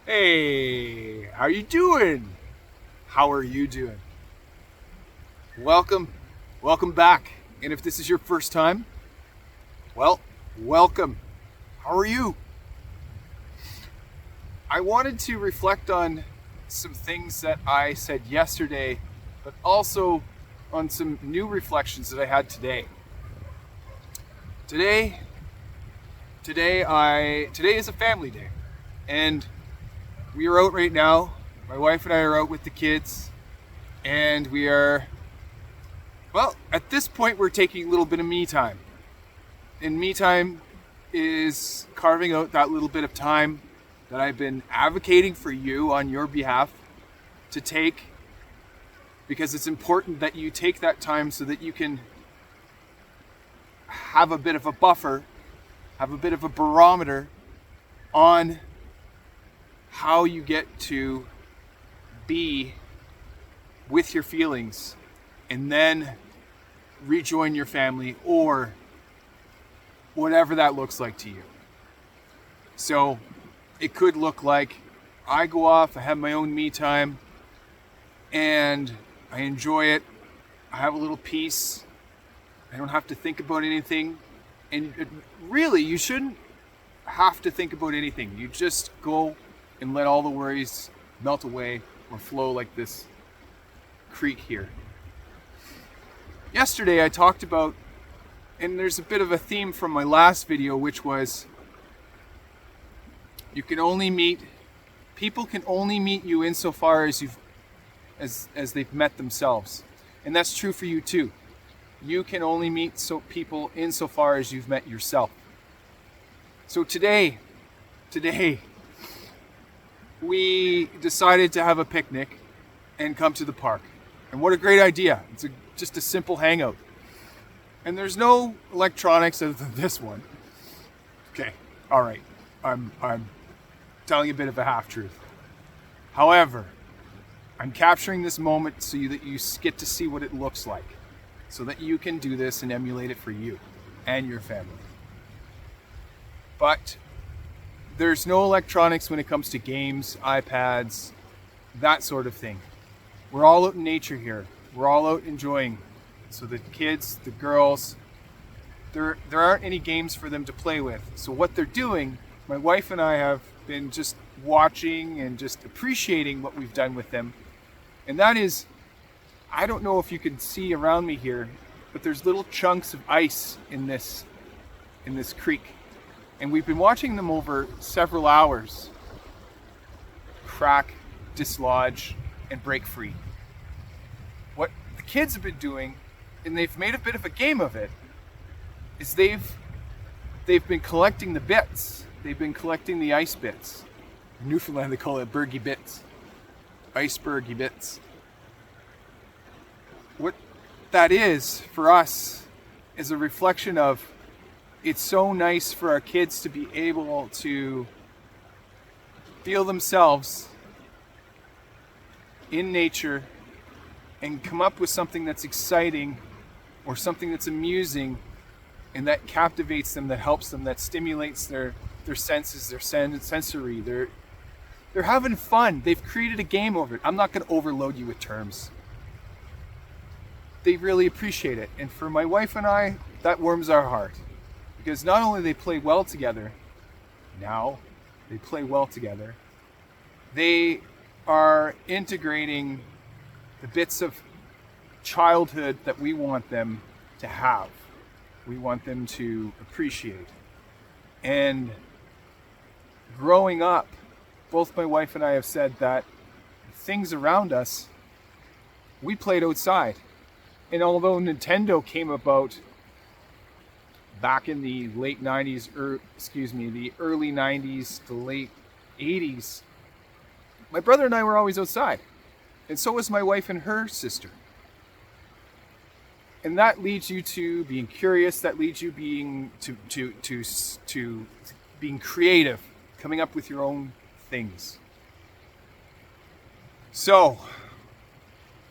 Hey, how you doing? How are you doing? Welcome, welcome back. And if this is your first time, well, welcome. How are you? I wanted to reflect on some things that I said yesterday, but also on some new reflections that I had today. Today, today is a family day, and we are out right now. My wife and I are out with the kids, and we are, well, at this point, we're taking a little bit of me time. And me time is carving out that little bit of time that I've been advocating for you on your behalf to take, because it's important that you take that time so that you can have a bit of a buffer, have a bit of a barometer on how you get to be with your feelings and then rejoin your family or whatever that looks like to you. So it could look like I go off, I have my own me time, and I enjoy it. I have a little peace. I don't have to think about anything. And really, you shouldn't have to think about anything. You just go and let all the worries melt away or flow like this creek here. Yesterday I talked about, and there's a bit of a theme from my last video, which was people can only meet you insofar as as they've met themselves. And that's true for you too. You can only meet people insofar as you've met yourself. So today, we decided to have a picnic and come to the park. And what a great idea. It's just a simple hangout. And there's no electronics other than this one. Okay, all right. I'm telling a bit of a half-truth. However, I'm capturing this moment so that you get to see what it looks like, so that you can do this and emulate it for you and your family. But there's no electronics when it comes to games, iPads, that sort of thing. We're all out in nature here. We're all out enjoying. So the kids, the girls, there aren't any games for them to play with. So what they're doing, my wife and I have been just watching and just appreciating what we've done with them. And that is, I don't know if you can see around me here, but there's little chunks of ice in this creek. And we've been watching them over several hours crack, dislodge, and break free. What the kids have been doing, and they've made a bit of a game of it, is they've been collecting the bits. They've been collecting the ice bits. In Newfoundland they call it bergy bits. Icebergy bits. What that is for us is a reflection of, it's so nice for our kids to be able to feel themselves in nature and come up with something that's exciting or something that's amusing and that captivates them, that helps them, that stimulates their senses, their sensory. They're having fun. They've created a game over it. I'm not going to overload you with terms. They really appreciate it. And for my wife and I, that warms our heart. Because not only they play well together, they are integrating the bits of childhood that we want them to have. We want them to appreciate. And growing up, both my wife and I have said that things around us, we played outside. And although Nintendo came about back in the late 90s, the early 90s to late 80s, my brother and I were always outside. And so was my wife and her sister. And that leads you to being curious, that leads you being to being creative, coming up with your own things. So,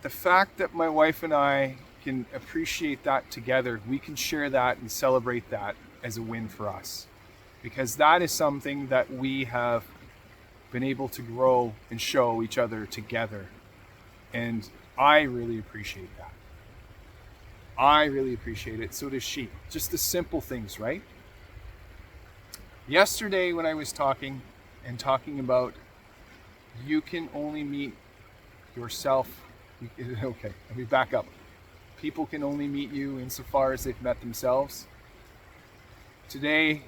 the fact that my wife and I can appreciate that together, we can share that and celebrate that as a win for us. Because that is something that we have been able to grow and show each other together. And I really appreciate that. I really appreciate it. So does she. Just the simple things, right? Yesterday when I was talking about you can only meet yourself. Okay, let me back up. People can only meet you insofar as they've met themselves. Today,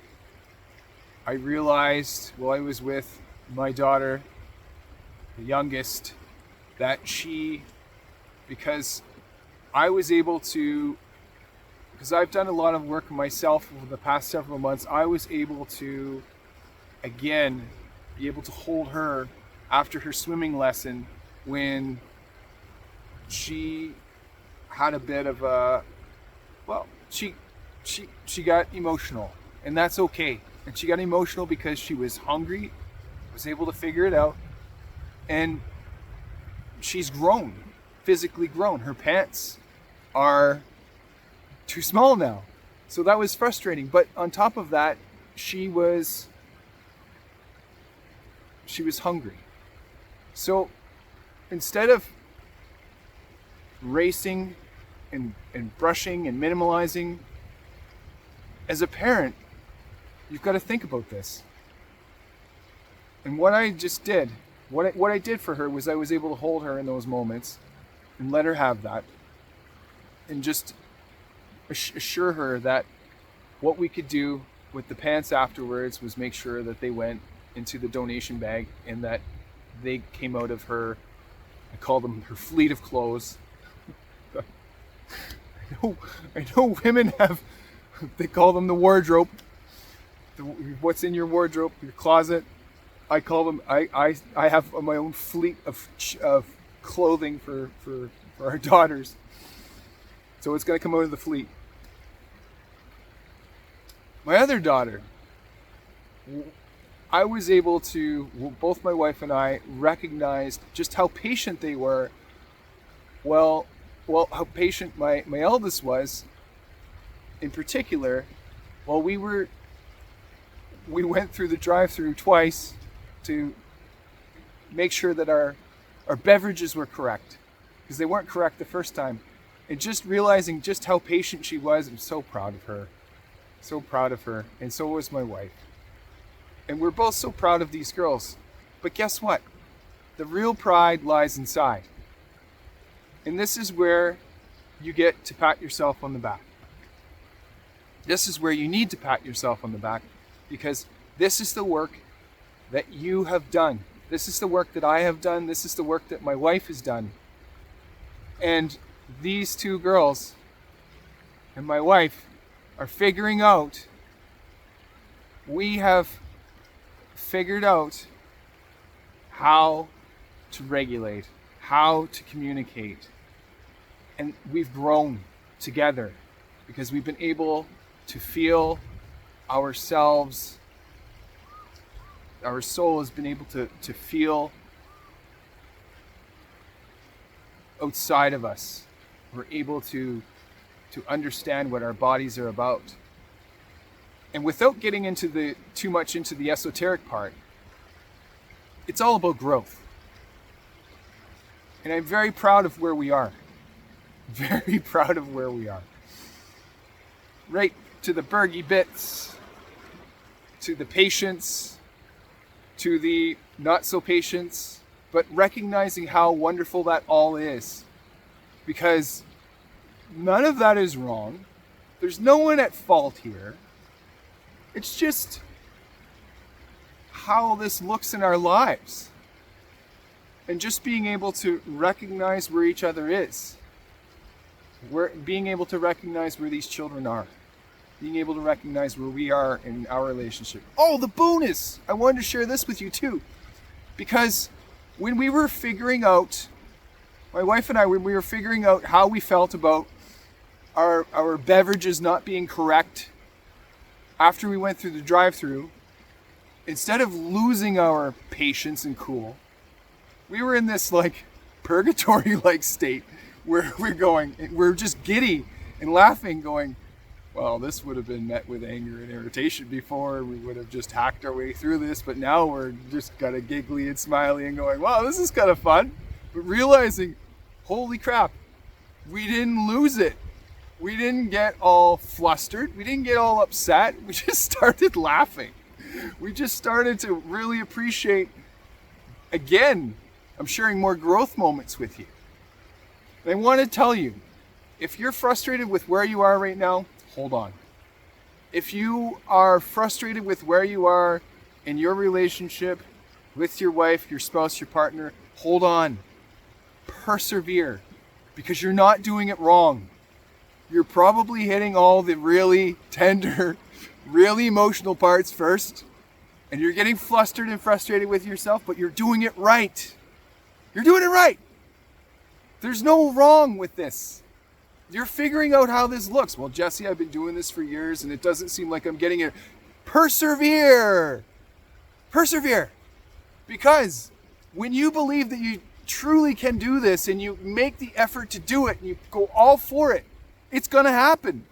I realized while I was with my daughter, the youngest, that because I've done a lot of work myself over the past several months, I was able to, again, be able to hold her after her swimming lesson when she had a bit of she got emotional, and that's okay. And she got emotional because she was hungry, was able to figure it out, and she's grown, physically grown. Her pants are too small now. So that was frustrating. But on top of that, she was hungry. So instead of racing and brushing and minimalizing, as a parent, you've got to think about this. And what I just did, what I did for her was I was able to hold her in those moments and let her have that, and just assure her that what we could do with the pants afterwards was make sure that they went into the donation bag and that they came out of her, I call them her fleet of clothes. I know women have, they call them the wardrobe. What's in your wardrobe, your closet. I call them, I have my own fleet of clothing for our daughters. So it's going to come out of the fleet. My other daughter, I was able to, both my wife and I recognized just how patient they were. Well, how patient my eldest was in particular. Well, we went through the drive-through twice to make sure that our beverages were correct, because they weren't correct the first time. And just realizing just how patient she was, I'm so proud of her. So proud of her. And so was my wife. And we're both so proud of these girls. But guess what? The real pride lies inside. And this is where you get to pat yourself on the back. This is where you need to pat yourself on the back, because this is the work that you have done. This is the work that I have done. This is the work that my wife has done. And these two girls and my wife are figuring out, we have figured out how to regulate, how to communicate. And we've grown together because we've been able to feel ourselves. Our soul has been able to feel outside of us. We're able to understand what our bodies are about. And without getting into too much into the esoteric part, it's all about growth. And I'm very proud of where we are. Very proud of where we are. Right to the Bergie bits, to the patience, to the not so patience, but recognizing how wonderful that all is. Because none of that is wrong. There's no one at fault here. It's just how this looks in our lives. And just being able to recognize where each other is. Being able to recognize where these children are. Being able to recognize where we are in our relationship. Oh, the bonus! I wanted to share this with you too. Because when we were figuring out, my wife and I, when we were figuring out how we felt about our beverages not being correct after we went through the drive-through, instead of losing our patience and cool, we were in this like purgatory-like state where we're just giddy and laughing, going, well, this would have been met with anger and irritation before. We would have just hacked our way through this, but now we're just kind of giggly and smiley and going, wow, this is kind of fun. But realizing, holy crap, we didn't lose it. We didn't get all flustered. We didn't get all upset. We just started laughing. We just started to really appreciate, again, I'm sharing more growth moments with you. And I want to tell you, if you're frustrated with where you are right now, hold on. If you are frustrated with where you are in your relationship with your wife, your spouse, your partner, hold on. Persevere, because you're not doing it wrong. You're probably hitting all the really tender, really emotional parts first, and you're getting flustered and frustrated with yourself, but you're doing it right. You're doing it right. There's no wrong with this. You're figuring out how this looks. Well, Jesse, I've been doing this for years and it doesn't seem like I'm getting it. Persevere. Persevere. Because when you believe that you truly can do this and you make the effort to do it and you go all for it, it's going to happen.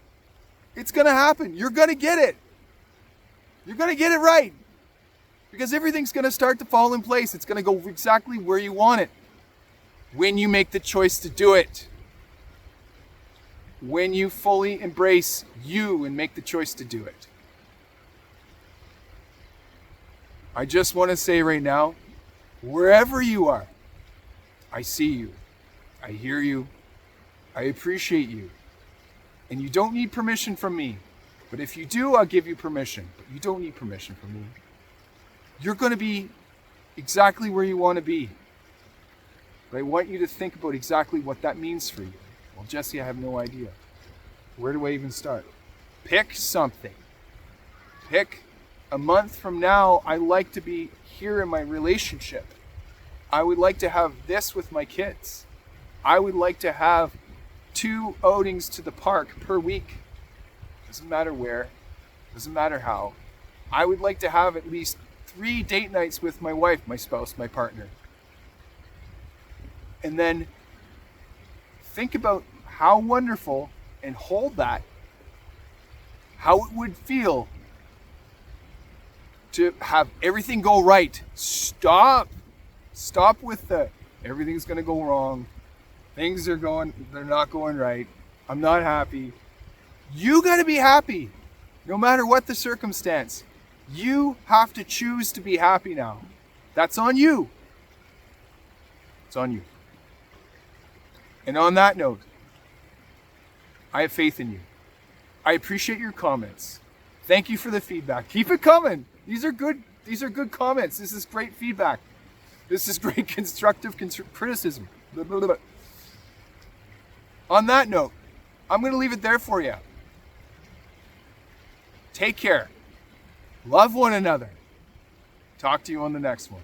It's going to happen. You're going to get it. You're going to get it right. Because everything's going to start to fall in place. It's going to go exactly where you want it. When you make the choice to do it. When you fully embrace you and make the choice to do it. I just want to say right now, wherever you are, I see you. I hear you. I appreciate you. And you don't need permission from me. But if you do, I'll give you permission. But you don't need permission from me. You're going to be exactly where you want to be. But I want you to think about exactly what that means for you. Well, Jesse, I have no idea. Where do I even start? Pick something. Pick a month from now. I like to be here in my relationship. I would like to have this with my kids. I would like to have 2 outings to the park per week. Doesn't matter where. Doesn't matter how. I would like to have at least 3 date nights with my wife, my spouse, my partner. And then think about how wonderful, and hold that, how it would feel to have everything go right. Stop with the everything's going to go wrong. They're not going right. I'm not happy. You got to be happy no matter what the circumstance. You have to choose to be happy now. That's on you. It's on you. And on that note, I have faith in you. I appreciate your comments. Thank you for the feedback. Keep it coming. These are good comments. This is great feedback. This is great constructive criticism. Blah, blah, blah. On that note, I'm going to leave it there for you. Take care. Love one another. Talk to you on the next one.